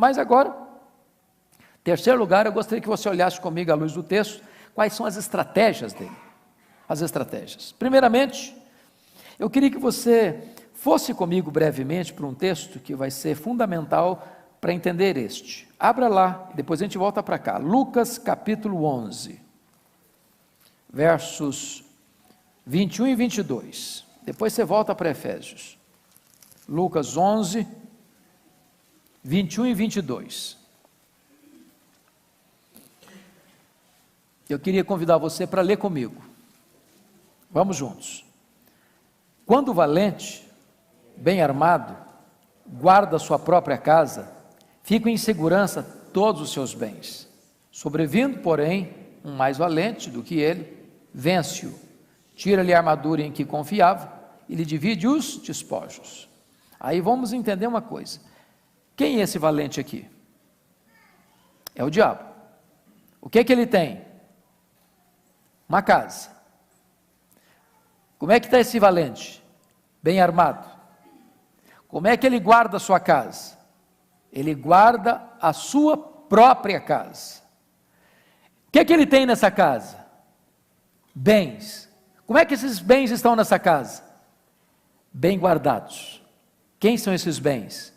Mas agora, terceiro lugar, eu gostaria que você olhasse comigo à luz do texto, quais são as estratégias dele. As estratégias. Primeiramente, eu queria que você fosse comigo brevemente para um texto que vai ser fundamental para entender este. Abra lá, depois a gente volta para cá. Lucas capítulo 11, versos 21 e 22. Depois você volta para Efésios. Lucas 11, 21 e 22. Eu queria convidar você para ler comigo. Vamos juntos. Quando o valente, bem armado, guarda sua própria casa, ficam em segurança todos os seus bens. Sobrevindo, porém, um mais valente do que ele, vence-o, tira-lhe a armadura em que confiava e lhe divide os despojos. Aí vamos entender uma coisa. Quem é esse valente aqui? É o diabo. O que é que ele tem? Uma casa. Como é que está esse valente? Bem armado. Como é que ele guarda a sua casa? Ele guarda a sua própria casa. O que é que ele tem nessa casa? Bens. Como é que esses bens estão nessa casa? Bem guardados. Quem são esses bens?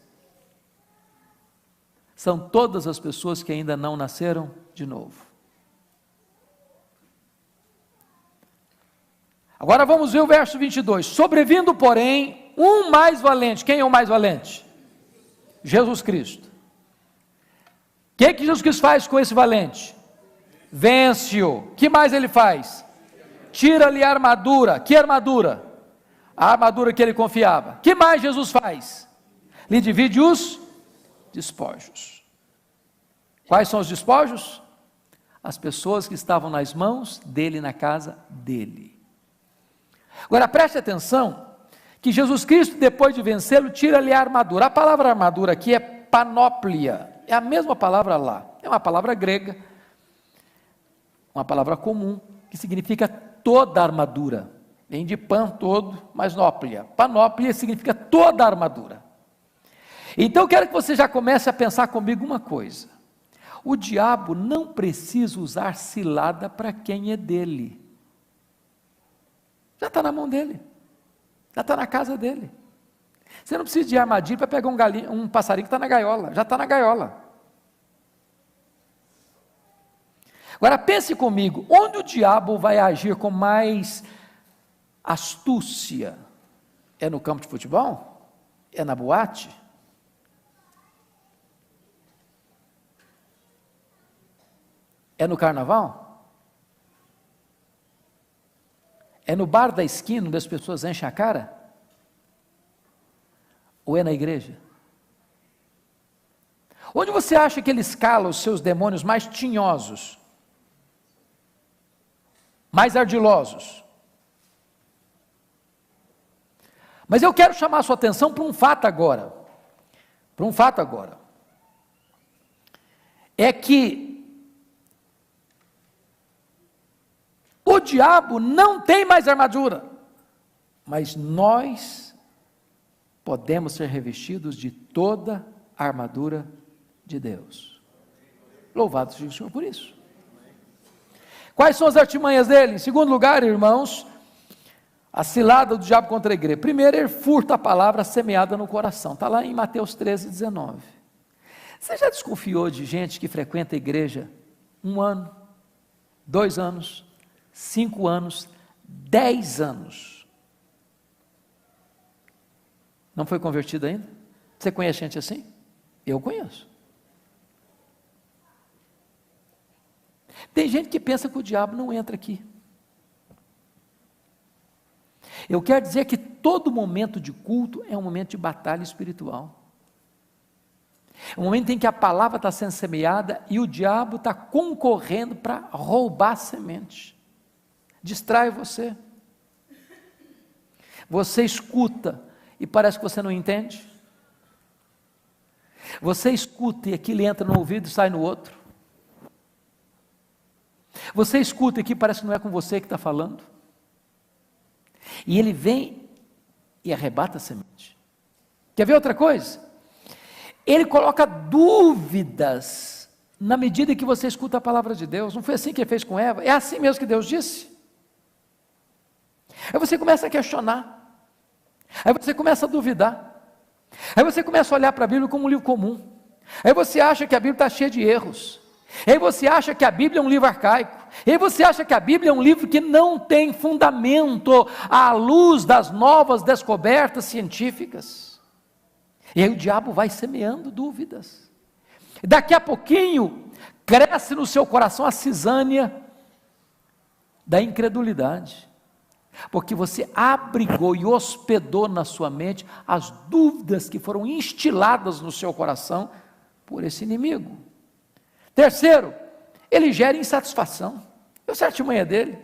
São todas as pessoas que ainda não nasceram de novo. Agora vamos ver o verso 22. Sobrevindo, porém, um mais valente. Quem é o mais valente? Jesus Cristo. O que Jesus Cristo faz com esse valente? Vence-o. O que mais ele faz? Tira-lhe a armadura. Que armadura? A armadura que ele confiava. O que mais Jesus faz? Lhe divide os despojos. Quais são os despojos? As pessoas que estavam nas mãos dele, na casa dele. Agora preste atenção, que Jesus Cristo, depois de vencê-lo, tira-lhe a armadura. A palavra armadura aqui é panóplia, é a mesma palavra lá, é uma palavra grega, uma palavra comum, que significa toda a armadura, vem de pan todo, mas nóplia, panóplia significa toda a armadura. Então eu quero que você já comece a pensar comigo uma coisa, o diabo não precisa usar cilada para quem é dele, já está na mão dele, já está na casa dele. Você não precisa de armadilha para pegar um passarinho que está na gaiola, já está na gaiola. Agora pense comigo, onde o diabo vai agir com mais astúcia? É no campo de futebol? É na boate? É no carnaval? É no bar da esquina onde as pessoas enchem a cara? Ou é na igreja? Onde você acha que ele escala os seus demônios mais tinhosos? Mais ardilosos? Mas eu quero chamar a sua atenção para um fato agora. Para um fato agora. É que o diabo não tem mais armadura, mas nós podemos ser revestidos de toda a armadura de Deus. Louvado seja o Senhor por isso. Quais são as artimanhas dele? Em segundo lugar, irmãos, a cilada do diabo contra a igreja. Primeiro, ele furta a palavra semeada no coração. Está lá em Mateus 13, 19. Você já desconfiou de gente que frequenta a igreja 1 ano, 2 anos, 5 anos, 10 anos, não foi convertido ainda? Você conhece gente assim? Eu conheço. Tem gente que pensa que o diabo não entra aqui. Eu quero dizer que todo momento de culto é um momento de batalha espiritual. É um momento em que a palavra está sendo semeada e o diabo está concorrendo para roubar a semente. Distrai você. Você escuta e parece que você não entende. Você escuta e aquilo entra no ouvido e sai no outro. Você escuta e aqui parece que não é com você que está falando. E ele vem e arrebata a semente. Quer ver outra coisa? Ele coloca dúvidas na medida que você escuta a palavra de Deus. Não foi assim que ele fez com Eva? É assim mesmo que Deus disse? Aí você começa a questionar, aí você começa a duvidar, aí você começa a olhar para a Bíblia como um livro comum, aí você acha que a Bíblia está cheia de erros, aí você acha que a Bíblia é um livro arcaico, aí você acha que a Bíblia é um livro que não tem fundamento à luz das novas descobertas científicas, e aí o diabo vai semeando dúvidas, daqui a pouquinho cresce no seu coração a cisânia da incredulidade, porque você abrigou e hospedou na sua mente as dúvidas que foram instiladas no seu coração por esse inimigo. Terceiro, ele gera insatisfação. Essa é a artimanha dele.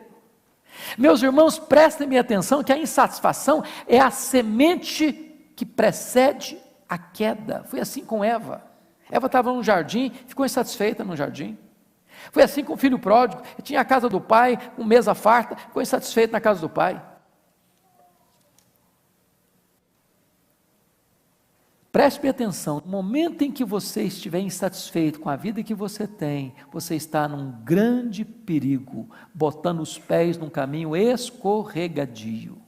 Meus irmãos, prestem atenção que a insatisfação é a semente que precede a queda. Foi assim com Eva. Eva estava num jardim, ficou insatisfeita no jardim. Foi assim com o filho pródigo, ele tinha a casa do pai, com mesa farta, ficou insatisfeito na casa do pai. Preste atenção, no momento em que você estiver insatisfeito com a vida que você tem, você está num grande perigo, botando os pés num caminho escorregadio.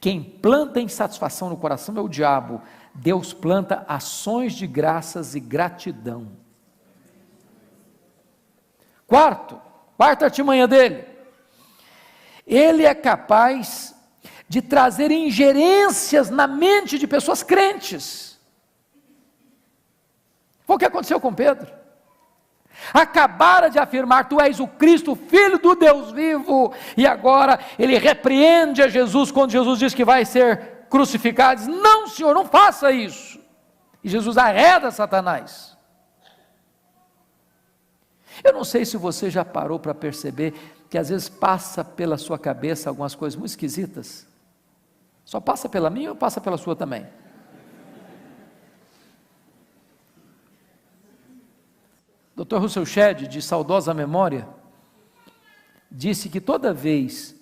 Quem planta insatisfação no coração é o diabo. Deus planta ações de graças e gratidão. Quarta artimanha dele, ele é capaz de trazer ingerências na mente de pessoas crentes. Foi o que aconteceu com Pedro. Acabara de afirmar: tu és o Cristo, Filho do Deus vivo, e agora ele repreende a Jesus, quando Jesus diz que vai ser crucificado, diz: não, Senhor, não faça isso, e Jesus arreda Satanás. Eu não sei se você já parou para perceber que às vezes passa pela sua cabeça algumas coisas muito esquisitas. Só passa pela minha ou passa pela sua também? Dr. Russell Shedd, de saudosa memória, disse que toda vez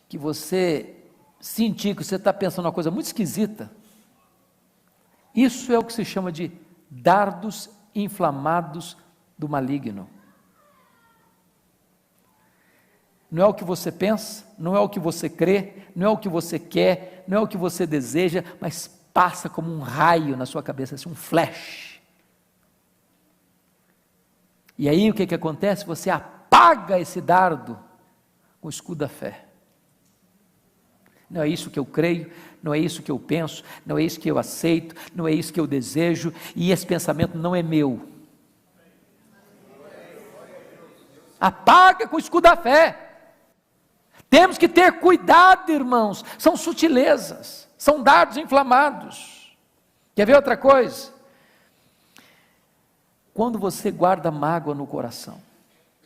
que você sentir que você está pensando uma coisa muito esquisita, isso é o que se chama de dardos inflamados do maligno. Não é o que você pensa, não é o que você crê, não é o que você quer, não é o que você deseja, mas passa como um raio na sua cabeça, assim, um flash. E aí o que acontece? Você apaga esse dardo com o escudo da fé. Não é isso que eu creio, não é isso que eu penso, não é isso que eu aceito, não é isso que eu desejo, e esse pensamento não é meu. Apaga com o escudo da fé. Temos que ter cuidado, irmãos, são sutilezas, são dardos inflamados. Quer ver outra coisa? Quando você guarda mágoa no coração,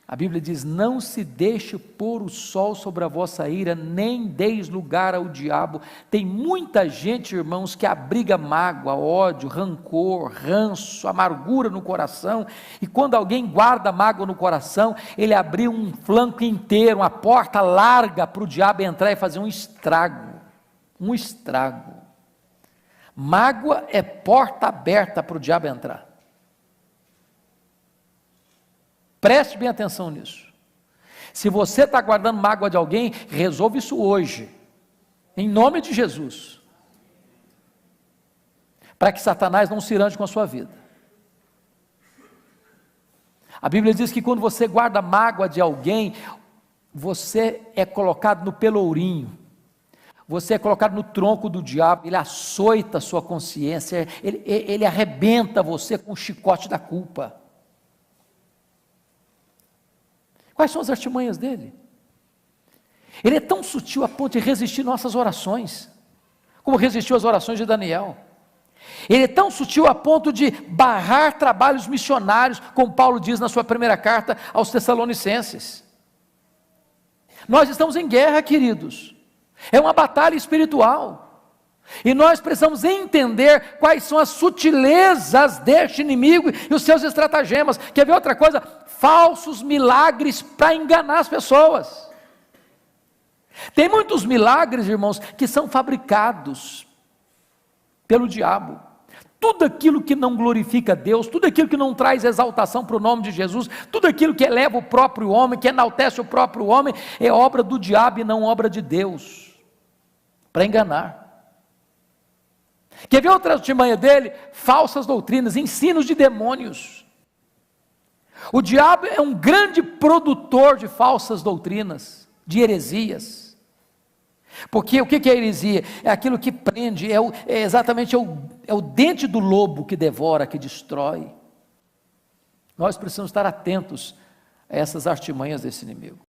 a Bíblia diz: não se deixe pôr o sol sobre a vossa ira, nem deis lugar ao diabo. Tem muita gente, irmãos, que abriga mágoa, ódio, rancor, ranço, amargura no coração, e quando alguém guarda mágoa no coração, ele abriu um flanco inteiro, uma porta larga para o diabo entrar e fazer um estrago. Mágoa é porta aberta para o diabo entrar. Preste bem atenção nisso. Se você está guardando mágoa de alguém, resolve isso hoje, em nome de Jesus, para que Satanás não se irante com a sua vida. A Bíblia diz que quando você guarda mágoa de alguém, você é colocado no pelourinho, você é colocado no tronco do diabo, ele açoita a sua consciência, ele arrebenta você com o chicote da culpa. Quais são as artimanhas dele? Ele é tão sutil a ponto de resistir nossas orações, como resistiu às orações de Daniel. Ele é tão sutil a ponto de barrar trabalhos missionários, como Paulo diz na sua primeira carta aos Tessalonicenses. Nós estamos em guerra, queridos, é uma batalha espiritual, e nós precisamos entender quais são as sutilezas deste inimigo e os seus estratagemas. Quer ver outra coisa? Falsos milagres para enganar as pessoas. Tem muitos milagres, irmãos, que são fabricados pelo diabo. Tudo aquilo que não glorifica a Deus, tudo aquilo que não traz exaltação para o nome de Jesus, tudo aquilo que eleva o próprio homem, que enaltece o próprio homem, é obra do diabo e não obra de Deus, para enganar. Quer ver outra artimanha dele? Falsas doutrinas, ensinos de demônios. O diabo é um grande produtor de falsas doutrinas, de heresias. Porque o que é heresia? É aquilo que prende, exatamente o dente do lobo que devora, que destrói. Nós precisamos estar atentos a essas artimanhas desse inimigo.